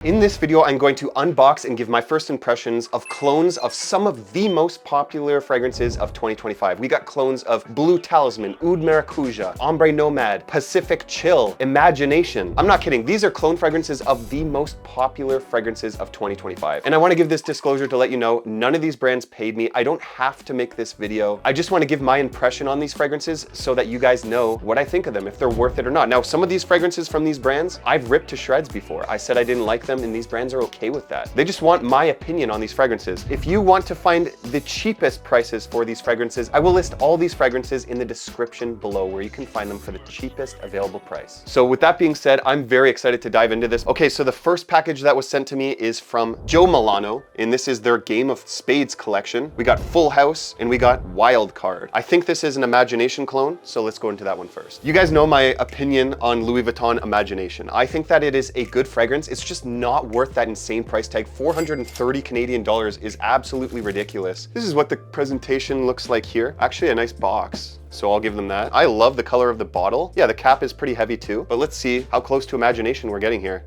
In this video, I'm going to unbox and give my first impressions of clones of some of the most popular fragrances of 2025. We got clones of Blue Talisman, Oud Maracuja, Ombre Nomad, Pacific Chill, Imagination. I'm not kidding. These are clone fragrances of the most popular fragrances of 2025. And I want to give this disclosure to let you know, none of these brands paid me. I don't have to make this video. I just want to give my impression on these fragrances so that you guys know what I think of them, if they're worth it or not. Now, some of these fragrances from these brands, I've ripped to shreds before. I said I didn't like them, and these brands are okay with that. They just want my opinion on these fragrances. If you want to find the cheapest prices for these fragrances, I will list all these fragrances in the description below where you can find them for the cheapest available price. So with that being said, I'm very excited to dive into this. Okay, so the first package that was sent to me is from Milano, and this is their Game of Spades collection. We got Full House and we got Wildcard. I think this is an Imagination clone, so let's go into that one first. You guys know my opinion on Louis Vuitton Imagination. I think that it is a good fragrance. It's just not worth that insane price tag. 430 Canadian dollars is absolutely ridiculous. This is what the presentation looks like here. Actually, a nice box, so I'll give them that. I love the color of the bottle. Yeah, the cap is pretty heavy too, but let's see how close to Imagination we're getting here.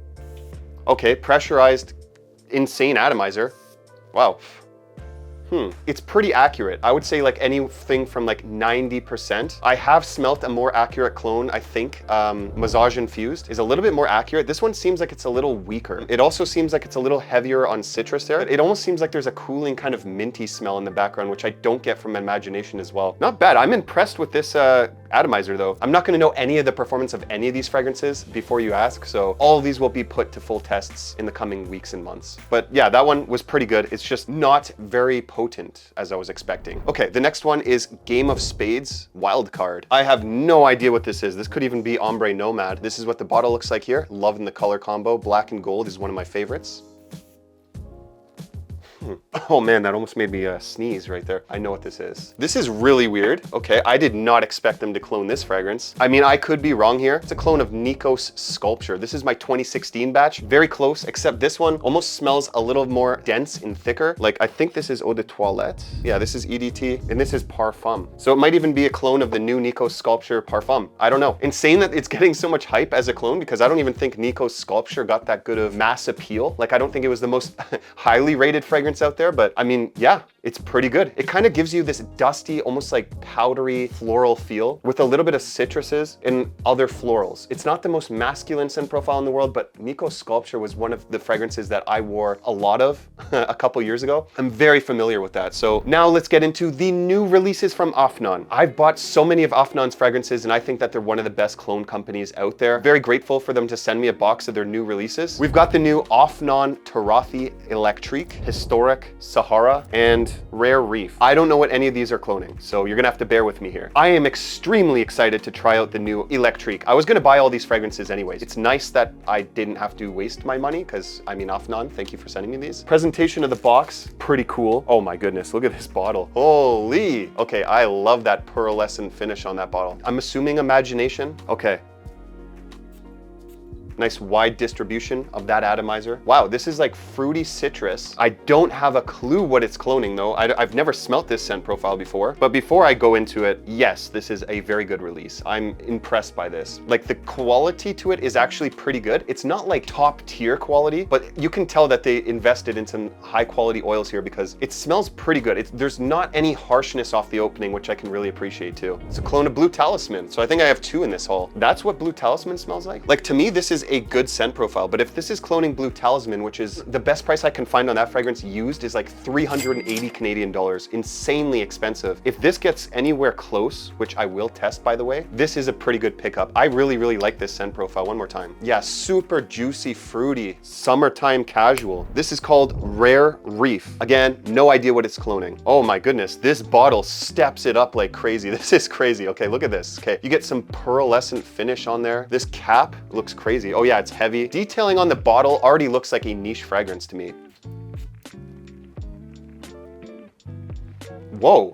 Okay, pressurized, insane atomizer. Wow. It's pretty accurate. I would say like anything from like 90%. I have smelt a more accurate clone, I think. Massage Infused is a little bit more accurate. This one seems like it's a little weaker. It also seems like it's a little heavier on citrus there. It almost seems like there's a cooling kind of minty smell in the background, which I don't get from Imagination as well. Not bad. I'm impressed with this atomizer though. I'm not gonna know any of the performance of any of these fragrances before you ask, so all of these will be put to full tests in the coming weeks and months. But yeah, that one was pretty good. It's just not very potent as I was expecting. Okay, the next one is Game of Spades Wildcard. I have no idea what this is. This could even be Ombre Nomad. This is what the bottle looks like here. Loving the color combo. Black and gold is one of my favorites. Oh man, that almost made me sneeze right there. I know what this is. This is really weird. Okay, I did not expect them to clone this fragrance. I mean, I could be wrong here. It's a clone of Nikos Sculpture. This is my 2016 batch. Very close, except this one almost smells a little more dense and thicker. Like, I think this is Eau de Toilette. Yeah, this is EDT, and this is Parfum. So it might even be a clone of the new Nikos Sculpture Parfum. I don't know. Insane that it's getting so much hype as a clone, because I don't even think Nikos Sculpture got that good of mass appeal. Like, I don't think it was the most highly rated fragrance out there, but I mean, yeah, it's pretty good. It kind of gives you this dusty, almost like powdery floral feel with a little bit of citruses and other florals. It's not the most masculine scent profile in the world, but Nikos Sculpture was one of the fragrances that I wore a lot of a couple years ago. I'm very familiar with that. So now let's get into the new releases from Afnan. I've bought so many of Afnan's fragrances, and I think that they're one of the best clone companies out there. Very grateful for them to send me a box of their new releases. We've got the new Afnan Turathi Electrique, Historic, Sahara, and Rare Reef. I don't know what any of these are cloning, so you're gonna have to bear with me here. I am extremely excited to try out the new Electrique. I was gonna buy all these fragrances anyways. It's nice that I didn't have to waste my money, because I mean, Afnan, thank you for sending me these. Presentation of the box, pretty cool. Oh my goodness, look at this bottle. Holy! Okay, I love that pearlescent finish on that bottle. I'm assuming Imagination. Okay. Nice wide distribution of that atomizer. Wow, this is like fruity citrus. I don't have a clue what it's cloning though. I've never smelt this scent profile before. But before I go into it, yes, this is a very good release. I'm impressed by this. Like, the quality to it is actually pretty good. It's not like top tier quality, but you can tell that they invested in some high quality oils here because it smells pretty good. There's not any harshness off the opening, which I can really appreciate too. It's a clone of Blue Talisman. So I think I have two in this haul. That's what Blue Talisman smells like. Like, to me, this is a good scent profile, but if this is cloning Blue Talisman, which is the best price I can find on that fragrance used, is like 380 Canadian dollars, insanely expensive. If this gets anywhere close, which I will test by the way, this is a pretty good pickup. I really, really like this scent profile. One more time. Yeah, super juicy, fruity, summertime casual. This is called Rare Reef. Again, no idea what it's cloning. Oh my goodness, this bottle steps it up like crazy. This is crazy. Okay, look at this. Okay, you get some pearlescent finish on there. This cap looks crazy. Oh yeah, it's heavy. Detailing on the bottle already looks like a niche fragrance to me. Whoa.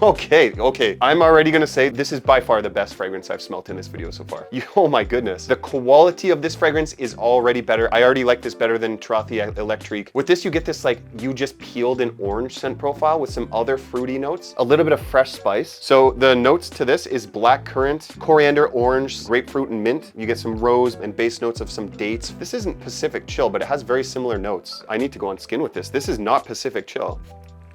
Okay. I'm already gonna say this is by far the best fragrance I've smelt in this video so far. Oh my goodness. The quality of this fragrance is already better. I already like this better than Turathi Electrique. With this, you get this like you just peeled an orange scent profile with some other fruity notes, a little bit of fresh spice. So the notes to this is black currant, coriander, orange, grapefruit, and mint. You get some rose and base notes of some dates. This isn't Pacific Chill, but it has very similar notes. I need to go on skin with this. This is not Pacific Chill.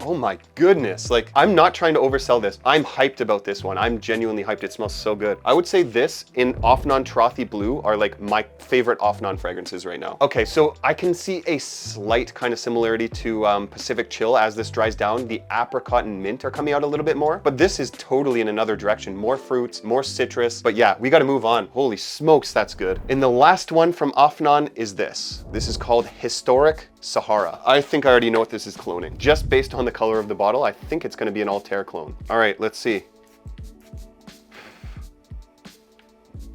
Oh my goodness. Like, I'm not trying to oversell this. I'm hyped about this one. I'm genuinely hyped. It smells so good. I would say this in Afnan Turathi Blue are like my favorite Afnan fragrances right now. Okay, so I can see a slight kind of similarity to Pacific Chill as this dries down. The apricot and mint are coming out a little bit more, but this is totally in another direction. More fruits, more citrus. But yeah, we got to move on. Holy smokes, that's good. And the last one from Afnan is this. This is called Historic Sahara. I think I already know what this is cloning. Just based on the color of the bottle, I think it's going to be an Altair clone. All right, let's see.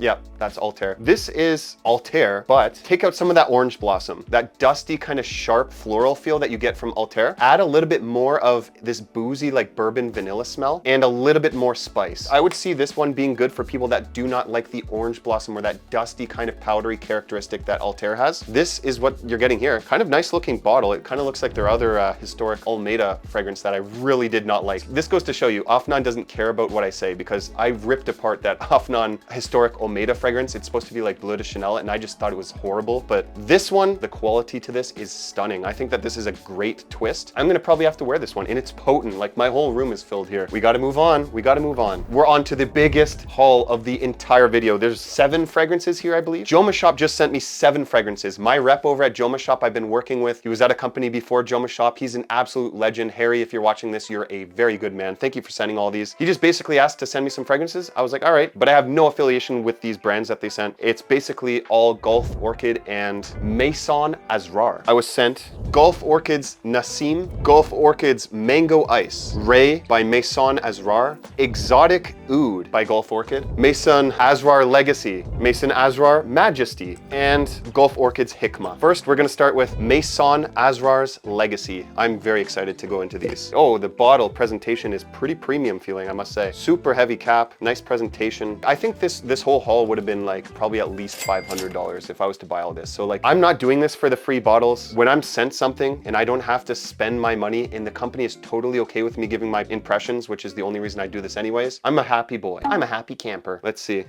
Yep, that's Altair. This is Altair, but take out some of that orange blossom, that dusty kind of sharp floral feel that you get from Altair. Add a little bit more of this boozy like bourbon vanilla smell and a little bit more spice. I would see this one being good for people that do not like the orange blossom or that dusty kind of powdery characteristic that Altair has. This is what you're getting here. Kind of nice looking bottle. It kind of looks like their other historic Almeida fragrance that I really did not like. This goes to show you, Afnan doesn't care about what I say because I ripped apart that Afnan historic Almeida fragrance. It's supposed to be like Bleu de Chanel and I just thought it was horrible. But this one, the quality to this is stunning. I think that this is a great twist. I'm gonna probably have to wear this one and it's potent. Like my whole room is filled here. We gotta move on. We gotta move on. We're on to the biggest haul of the entire video. There's 7 fragrances here, I believe. Jomashop just sent me 7 fragrances. My rep over at Jomashop I've been working with, he was at a company before Jomashop. He's an absolute legend. Harry, if you're watching this, you're a very good man. Thank you for sending all these. He just basically asked to send me some fragrances. I was like, all right, but I have no affiliation with these brands that they sent. It's basically all Gulf Orchid and Maison Asrar. I was sent Gulf Orchids Nasim, Gulf Orchids Mango Ice Rey by Maison Asrar, Exotic Oud by Gulf Orchid, Maison Asrar Legacy, Maison Asrar Majesty, and Gulf Orchids Hikma. First, we're gonna start with Maison Asrar's Legacy. I'm very excited to go into these. Oh, the bottle presentation is pretty premium feeling, I must say. Super heavy cap, nice presentation. I think this whole haul would have been like probably at least $500 if I was to buy all this. So like, I'm not doing this for the free bottles. When I'm sent something and I don't have to spend my money and the company is totally okay with me giving my impressions, which is the only reason I do this anyways, I'm a happy boy. I'm a happy camper. Let's see.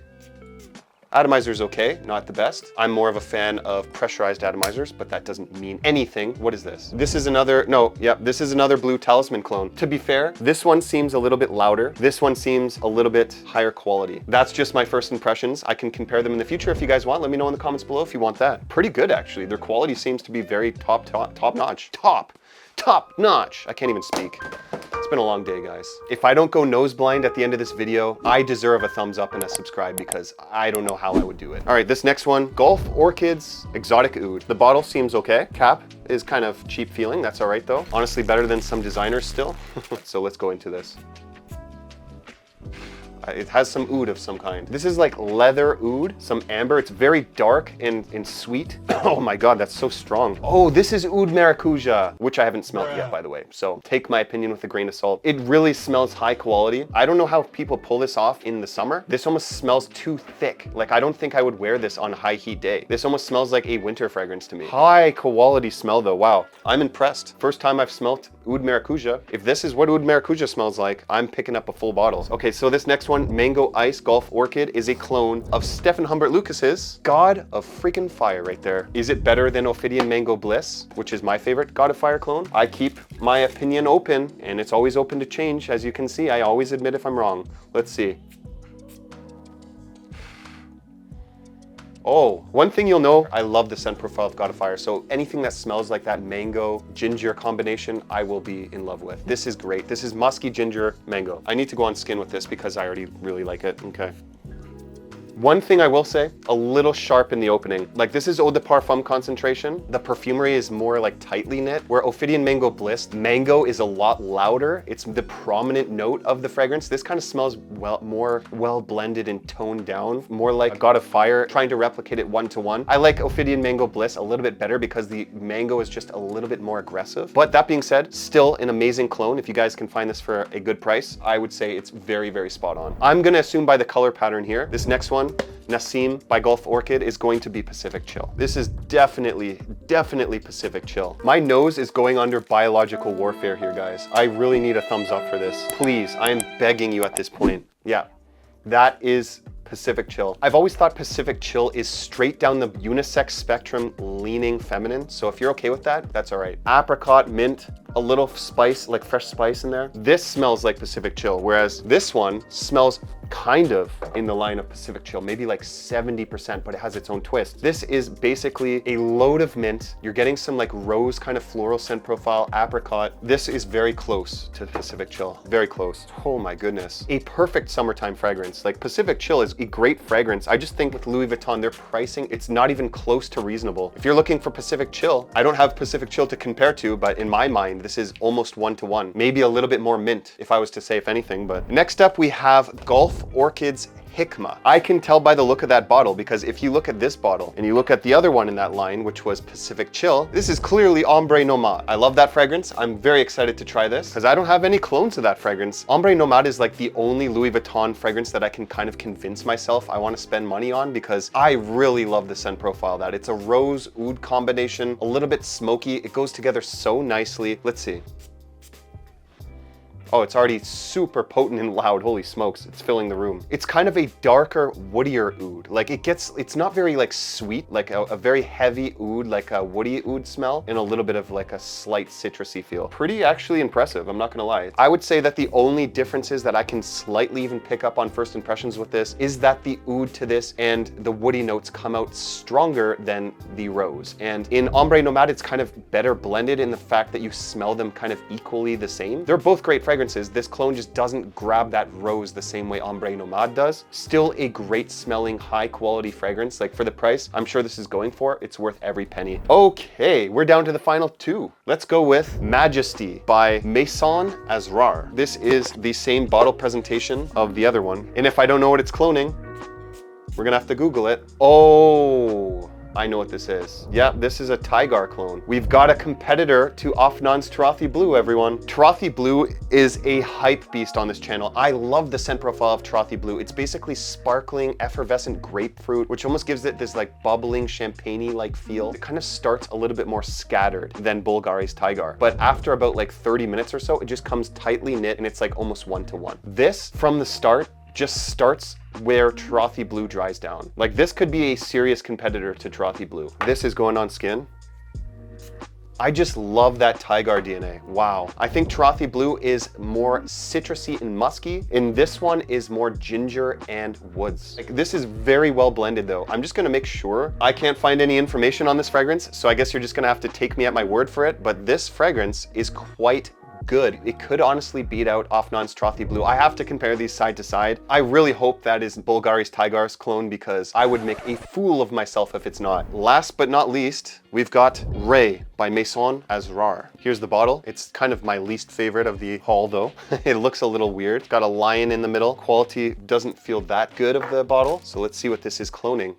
Atomizer's okay, not the best. I'm more of a fan of pressurized atomizers, but that doesn't mean anything. What is this? This is another, this is another Blue Talisman clone. To be fair, this one seems a little bit louder. This one seems a little bit higher quality. That's just my first impressions. I can compare them in the future if you guys want. Let me know in the comments below if you want that. Pretty good, actually. Their quality seems to be very top notch. Top notch. I can't even speak. It's been a long day, guys. If I don't go nose blind at the end of this video, I deserve a thumbs up and a subscribe because I don't know how I would do it. All right, this next one, Gulf Orchids Exotic Oud. The bottle seems okay. Cap is kind of cheap feeling. That's all right though. Honestly, better than some designers still. So let's go into this. It has some oud of some kind. This is like leather oud, some amber. It's very dark and sweet. Oh my God, that's so strong. Oh, this is oud maracuja, which I haven't smelled yet, by the way. So take my opinion with a grain of salt. It really smells high quality. I don't know how people pull this off in the summer. This almost smells too thick. Like, I don't think I would wear this on a high heat day. This almost smells like a winter fragrance to me. High quality smell though. Wow, I'm impressed. First time I've smelt oud maracuja. If this is what oud maracuja smells like, I'm picking up a full bottle. Okay, so this next one, Mango Ice Gulf Orchid, is a clone of Stefan Humbert Lucas's God of freaking Fire right there. Is it better than Ophidian Mango Bliss, which is my favorite God of Fire clone? I keep my opinion open and it's always open to change. As you can see, I always admit if I'm wrong. Let's see. Oh, one thing you'll know, I love the scent profile of God of Fire. So anything that smells like that mango ginger combination, I will be in love with. This is great. This is musky ginger mango. I need to go on skin with this because I already really like it. Okay. One thing I will say, a little sharp in the opening. Like this is eau de parfum concentration. The perfumery is more like tightly knit, where Ophidian Mango Bliss, mango is a lot louder. It's the prominent note of the fragrance. This kind of smells more well blended and toned down, more like a God of Fire, trying to replicate it one-to-one. I like Ophidian Mango Bliss a little bit better because the mango is just a little bit more aggressive. But that being said, still an amazing clone. If you guys can find this for a good price, I would say it's very, very spot on. I'm gonna assume by the color pattern here, this next one, Nasim by Gulf Orchid, is going to be Pacific Chill. This is definitely Pacific Chill. My nose is going under biological warfare here, guys. I really need a thumbs up for this. Please, I am begging you at this point. Yeah, that is Pacific Chill. I've always thought Pacific Chill is straight down the unisex spectrum, leaning feminine. So if you're okay with that, that's all right. Apricot, mint, a little spice, like fresh spice in there. This smells like Pacific Chill, whereas this one smells kind of in the line of Pacific Chill, maybe like 70%, but it has its own twist. This is basically a load of mint. You're getting some like rose kind of floral scent profile, apricot. This is very close to Pacific Chill, very close. Oh my goodness. A perfect summertime fragrance. Like Pacific Chill is a great fragrance. I just think with Louis Vuitton, their pricing, it's not even close to reasonable. If you're looking for Pacific Chill, I don't have Pacific Chill to compare to, but in my mind, this is almost one-to-one. Maybe a little bit more mint, if I was to say if anything, but next up we have Gulf Orchids Hikma. I can tell by the look of that bottle, because if you look at this bottle and you look at the other one in that line, which was Pacific Chill, this is clearly Ombre Nomade. I love that fragrance. I'm very excited to try this because I don't have any clones of that fragrance. Ombre Nomade is like the only Louis Vuitton fragrance that I can kind of convince myself I want to spend money on, because I really love the scent profile of that. It's a rose oud combination, a little bit smoky. It goes together so nicely. Let's see. Oh, it's already super potent and loud. Holy smokes, it's filling the room. It's kind of a darker, woodier oud. Like it's not very like sweet, like a very heavy oud, like a woody oud smell, and a little bit of like a slight citrusy feel. Pretty actually impressive, I'm not gonna lie. I would say that the only differences that I can slightly even pick up on first impressions with this is that the oud to this and the woody notes come out stronger than the rose. And in Ombre Nomade, it's kind of better blended in the fact that you smell them kind of equally the same. They're both great fragrances. This clone just doesn't grab that rose the same way Ombre Nomade does. Still a great smelling, high quality fragrance. Like for the price I'm sure this is going for, it's worth every penny. Okay, we're down to the final two. Let's go with Majesty by Maison Asrar. This is the same bottle presentation of the other one. And if I don't know what it's cloning, we're gonna have to Google it. Oh, I know what this is. Yeah, this is a Tigar clone. We've got a competitor to Afnan's Turathi Blue, everyone. Turathi Blue is a hype beast on this channel. I love the scent profile of Turathi Blue. It's basically sparkling, effervescent grapefruit, which almost gives it this like bubbling champagne-y like feel. It kind of starts a little bit more scattered than Bulgari's Tigar. But after about like 30 minutes or so, it just comes tightly knit and it's like almost one-to-one. This, from the start, just starts where Turathi Blue dries down. Like this could be a serious competitor to Turathi Blue. This is going on skin. I just love that Tigar DNA. Wow. I think Turathi Blue is more citrusy and musky, and this one is more ginger and woods. Like, this is very well blended though. I'm just gonna make sure. I can't find any information on this fragrance, so I guess you're just gonna have to take me at my word for it, but this fragrance is quite good. It could honestly beat out Afnan's Turathi Blue. I have to compare these side to side. I really hope that is Bulgari's Tigar's clone, because I would make a fool of myself if it's not. Last but not least, we've got Rey by Maison Asrar. Here's the bottle. It's kind of my least favorite of the haul though. It looks a little weird. It's got a lion in the middle. Quality doesn't feel that good of the bottle. So let's see what this is cloning.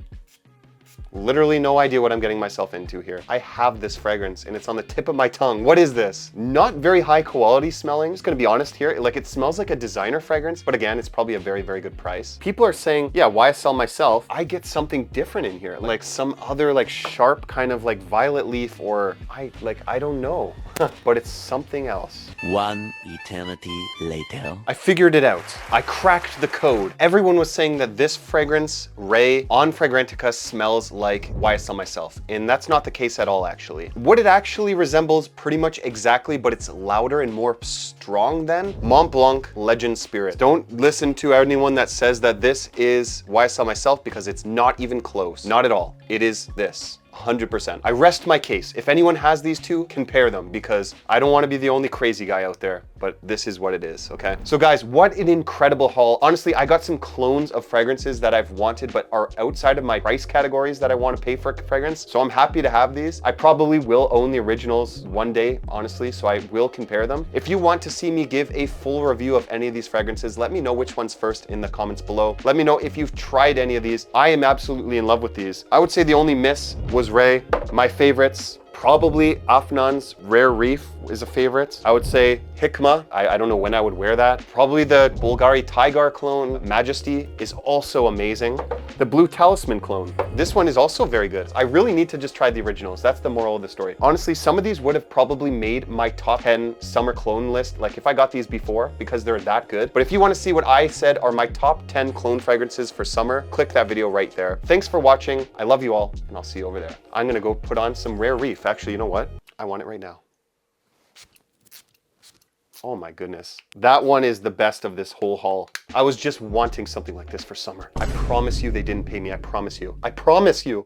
Literally no idea what I'm getting myself into here. I have this fragrance and it's on the tip of my tongue. What is this? Not very high quality smelling. Just gonna be honest here. Like it smells like a designer fragrance, but again, it's probably a very, very good price. People are saying, yeah, YSL myself, I get something different in here. Like some other like sharp kind of like violet leaf, or I don't know, but it's something else. One eternity later. I figured it out. I cracked the code. Everyone was saying that this fragrance, Rey, on Fragrantica smells like YSL myself. And that's not the case at all, actually. What it actually resembles pretty much exactly, but it's louder and more strong than Mont Blanc Legend Spirit. Don't listen to anyone that says that this is YSL myself, because it's not even close. Not at all. It is this. 100%. I rest my case. If anyone has these two, compare them, because I don't want to be the only crazy guy out there. but this is what it is, okay? So guys, what an incredible haul. Honestly, I got some clones of fragrances that I've wanted but are outside of my price categories that I want to pay for fragrance. So I'm happy to have these. I probably will own the originals one day, honestly, so I will compare them. If you want to see me give a full review of any of these fragrances, let me know which one's first in the comments below. Let me know if you've tried any of these. I am absolutely in love with these. I would say the only miss was Rey. My favorites, probably Afnan's Rare Reef is a favorite. I would say Hikma. I don't know when I would wear that. Probably the Bulgari Tiger clone, Majesty, is also amazing. The Blue Talisman clone. This one is also very good. I really need to just try the originals. That's the moral of the story. Honestly, some of these would have probably made my top 10 summer clone list, like if I got these before, because they're that good. But if you want to see what I said are my top 10 clone fragrances for summer, click that video right there. Thanks for watching. I love you all, and I'll see you over there. I'm gonna go put on some Rare Reef. Actually, you know what? I want it right now. Oh my goodness. That one is the best of this whole haul. I was just wanting something like this for summer. I promise you they didn't pay me. I promise you. I promise you.